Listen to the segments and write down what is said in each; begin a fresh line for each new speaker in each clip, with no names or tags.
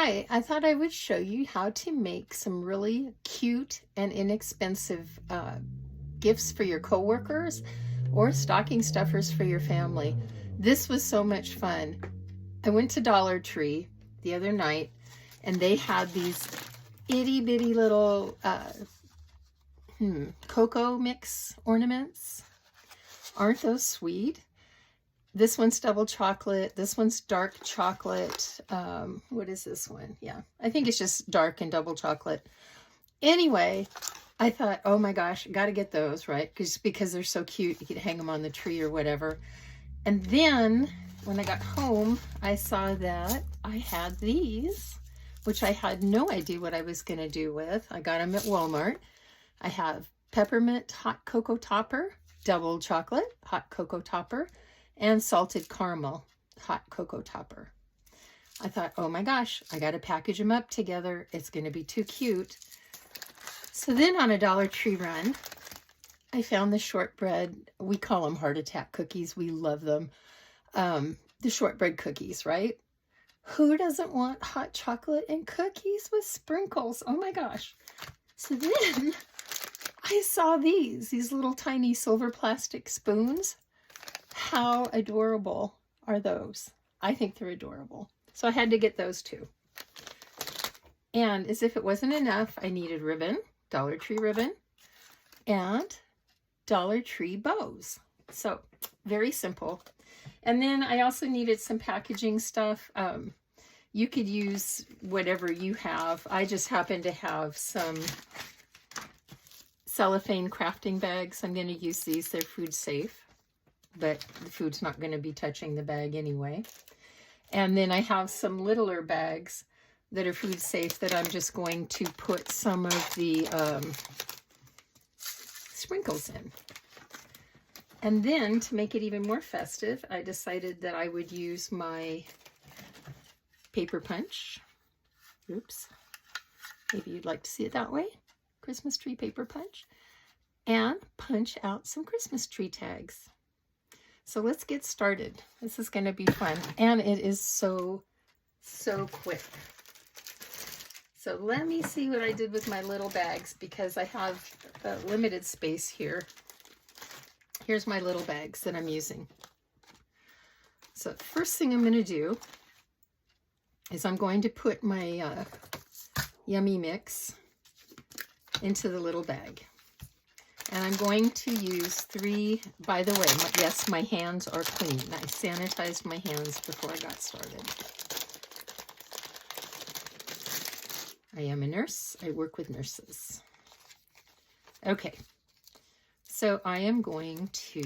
Hi, I thought I would show you how to make some really cute and inexpensive gifts for your coworkers or stocking stuffers for your family. This was so much fun. I went to Dollar Tree the other night and they had these itty bitty little cocoa mix ornaments. Aren't those sweet? This one's double chocolate. This one's dark chocolate. What is this one? Yeah, I think it's just dark and double chocolate. Anyway, I thought, oh my gosh, got to get those, right? Because they're so cute. You could hang them on the tree or whatever. And then when I got home, I saw that I had these, which I had no idea what I was going to do with. I got them at Walmart. I have peppermint hot cocoa topper, double chocolate hot cocoa topper, and salted caramel hot cocoa topper. I thought, oh my gosh, I got to package them up together. It's going to be too cute. So then on a Dollar Tree run, I found the shortbread. We call them heart attack cookies. We love them. The shortbread cookies, right? Who doesn't want hot chocolate and cookies with sprinkles? Oh my gosh. So then I saw these little tiny silver plastic spoons. How adorable are those? I think they're adorable. So I had to get those too. And as if it wasn't enough, I needed ribbon, Dollar Tree ribbon, and Dollar Tree bows. So very simple. And then I also needed some packaging stuff. You could use whatever you have. I just happen to have some cellophane crafting bags. I'm going to use these. They're food safe, but the food's not going to be touching the bag anyway. And then I have some littler bags that are food safe that I'm just going to put some of the sprinkles in. And then to make it even more festive, I decided that I would use my paper punch. Oops. Maybe you'd like to see it that way. Christmas tree paper punch. And punch out some Christmas tree tags. So let's get started. This is going to be fun. And it is so quick. So let me see what I did with my little bags because I have a limited space here. Here's my little bags that I'm using. So the first thing I'm going to do is I'm going to put my yummy mix into the little bag. And I'm going to use 3, by the way, yes, my hands are clean. I sanitized my hands before I got started. I am a nurse. I work with nurses. Okay, so I am going to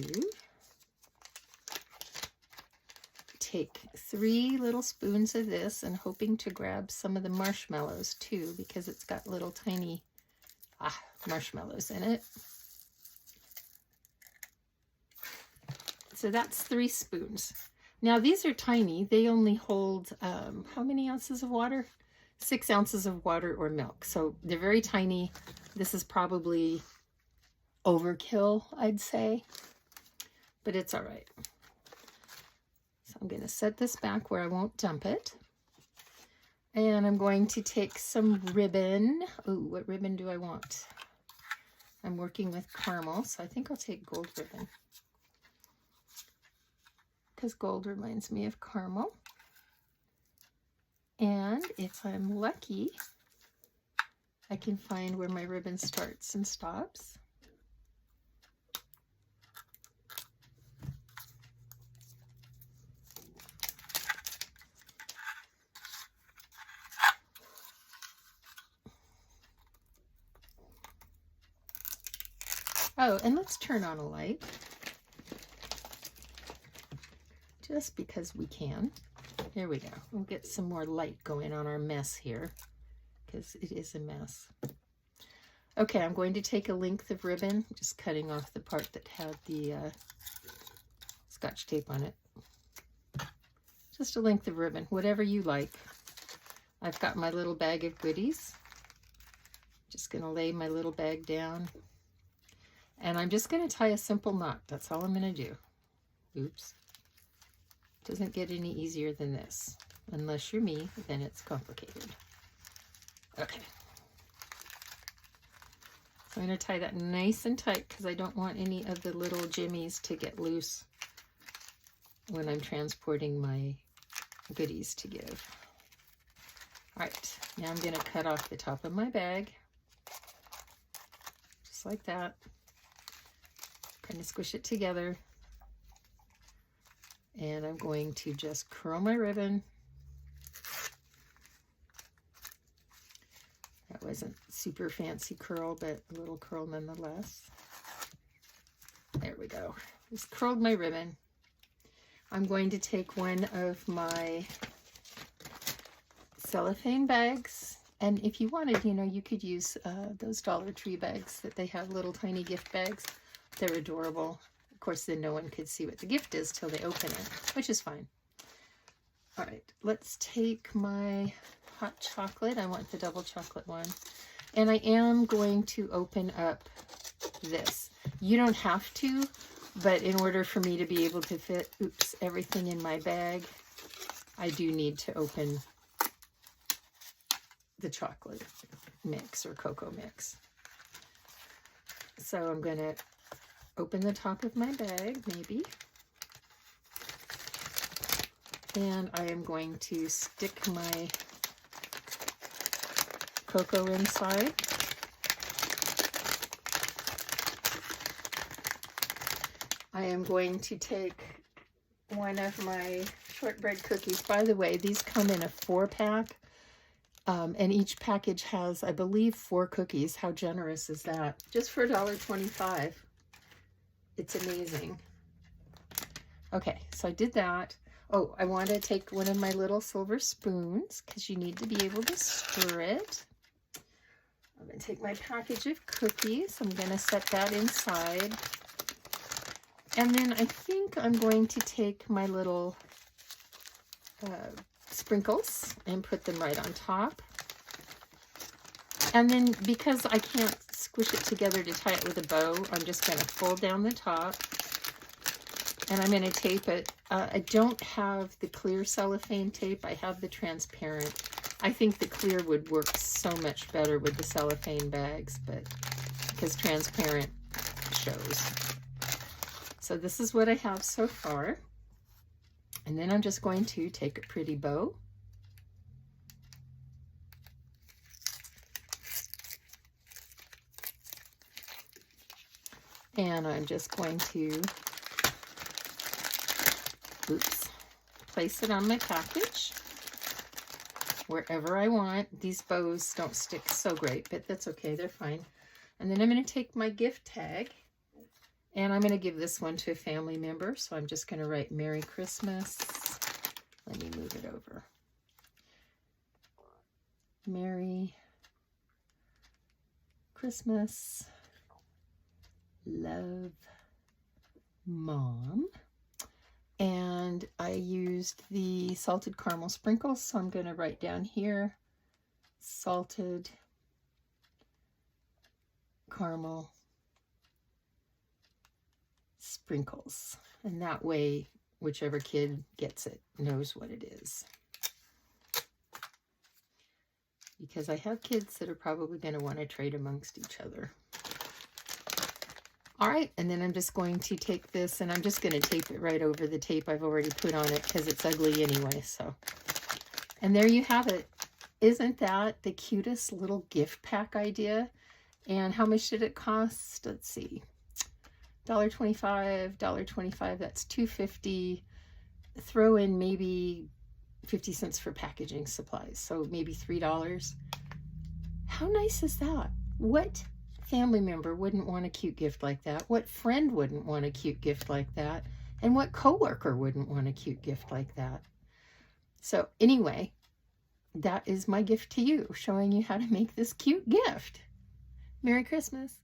take 3 little spoons of this and hoping to grab some of the marshmallows too because it's got little tiny marshmallows in it. So that's 3 spoons. Now these are tiny. They only hold, how many ounces of water? 6 ounces of water or milk. So they're very tiny. This is probably overkill, I'd say, but it's all right. So I'm going to set this back where I won't dump it. And I'm going to take some ribbon. Ooh, what ribbon do I want? I'm working with caramel, so I think I'll take gold ribbon, because gold reminds me of caramel. And if I'm lucky, I can find where my ribbon starts and stops. Oh, and let's turn on a light. Just because we can. Here we go. We'll get some more light going on our mess here because it is a mess. Okay, I'm going to take a length of ribbon, just cutting off the part that had the Scotch tape on it. Just a length of ribbon, whatever you like. I've got my little bag of goodies. Just going to lay my little bag down. And I'm just going to tie a simple knot. That's all I'm going to do. Oops. Doesn't get any easier than this. Unless you're me, then it's complicated. Okay. So I'm going to tie that nice and tight because I don't want any of the little jimmies to get loose when I'm transporting my goodies to give. All right, now I'm going to cut off the top of my bag, just like that. Kind of squish it together. And I'm going to just curl my ribbon. That wasn't super fancy curl, but a little curl nonetheless. There we go. Just curled my ribbon. I'm going to take one of my cellophane bags, and if you wanted, you know, you could use those Dollar Tree bags that they have, little tiny gift bags. They're adorable. Of course, then no one could see what the gift is till they open it, which is fine. All right, let's take my hot chocolate. I want the double chocolate one, and I am going to open up this. You don't have to, but in order for me to be able to fit, everything in my bag, I do need to open the chocolate mix or cocoa mix. So I'm going to open the top of my bag, maybe. And I am going to stick my cocoa inside. I am going to take one of my shortbread cookies. By the way, these come in a 4-pack. And each package has, I believe, 4 cookies. How generous is that? Just for $1.25. It's amazing. Okay, so I did that. Oh, I want to take one of my little silver spoons because you need to be able to stir it. I'm going to take my package of cookies. I'm going to set that inside. And then I think I'm going to take my little sprinkles and put them right on top. And then because I can't squish it together to tie it with a bow, I'm just going to fold down the top and I'm going to tape it. I don't have the clear cellophane tape. I have the transparent. I think the clear would work so much better with the cellophane bags, but because transparent shows. So this is what I have so far. And then I'm just going to take a pretty bow. And I'm just going to, place it on my package wherever I want. These bows don't stick so great, but that's okay, they're fine. And then I'm going to take my gift tag, and I'm going to give this one to a family member. So I'm just going to write Merry Christmas. Let me move it over. Merry Christmas. Love, Mom. And I used the salted caramel sprinkles, so I'm going to write down here salted caramel sprinkles. And that way, whichever kid gets it knows what it is. Because I have kids that are probably going to want to trade amongst each other. All right, and then I'm just going to take this and I'm just going to tape it right over the tape I've already put on it because it's ugly anyway. So, and there you have it. Isn't that the cutest little gift pack idea? And how much did it cost? Let's see, $1.25, $1.25. That's $2.50. Throw in maybe 50 cents for packaging supplies, so maybe $3. How nice is that? What family member wouldn't want a cute gift like that? What friend wouldn't want a cute gift like that? And what coworker wouldn't want a cute gift like that? So anyway, that is my gift to you, showing you how to make this cute gift. Merry Christmas.